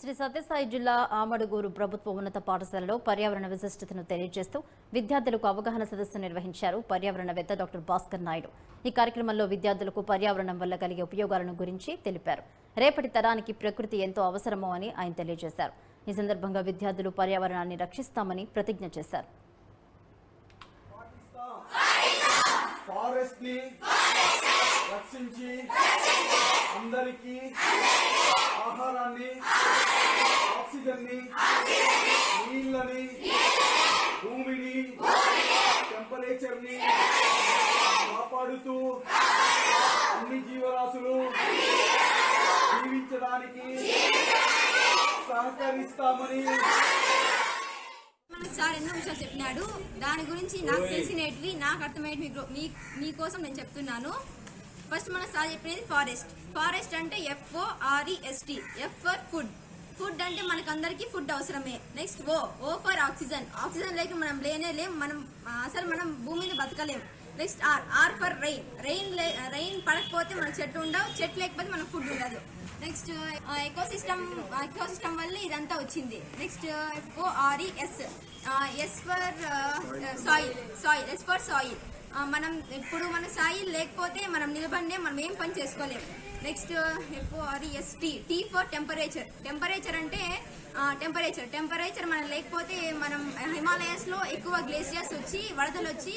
శ్రీ సత్యసాయి జిల్లా ఆమడుగూరు ప్రభుత్వ ఉన్నత పాఠశాలలో పర్యావరణ విశిష్టతను తెలియజేస్తూ విద్యార్థులకు అవగాహన సదస్సు నిర్వహించారు పర్యావరణవేత్త డాక్టర్ భాస్కర్ నాయుడు. ఈ కార్యక్రమంలో విద్యార్థులకు పర్యావరణం వల్ల కలిగే ఉపయోగాలను గురించి తెలిపారు. రేపటి తరానికి ప్రకృతి ఎంతో అవసరమో అని ఆయన తెలియజేశారు. ఈ సందర్భంగా విద్యార్థులు పర్యావరణాన్ని రక్షిస్తామని ప్రతిజ్ఞ చేశారు. ఆహారాన్ని, ఆక్సిజన్ని, నీళ్ళని, భూమిని, టెంపరేచర్ని కాపాడుతూ అన్ని జీవరాశులు జీవించడానికి సహకరిస్తామని సార్ ఎన్నో విషయాలు చెప్పినాడు. దాని గురించి నాకు తెలిసినవి, నాకు అర్థమయ్యేవి మీకోసం నేను చెప్తున్నాను. ఫస్ట్ మన సార్ చెప్పినది ఫారెస్ట్ అంటే FOREST, F ఫర్ ఫుడ్ అంటే మనకందరికి ఫుడ్ అవసరమే. నెక్స్ట్ O ఫర్ ఆక్సిజన్ లేక మనం లేం, మనం భూమి మీద బతకలేం. నెక్స్ట్ R ఫర్ రెయిన్ పడకపోతే మన చెట్టు ఉండవు, చెట్టు లేకపోతే మన ఫుడ్ ఉండదు. నెక్స్ట్ ఎకోసిస్టమ్ వల్ల ఇదంతా వచ్చింది. Next FORES, S for soil. మనం ఇప్పుడు మన సాయిల్ లేకపోతే మనం నిలబడినే మనం ఏం పని చేసుకోలేము. Next FOREST, T for temperature అంటే టెంపరేచర్ మనం లేకపోతే మనం హిమాలయాస్ లో ఎక్కువ గ్లేసియర్స్ వచ్చి వరదలు వచ్చి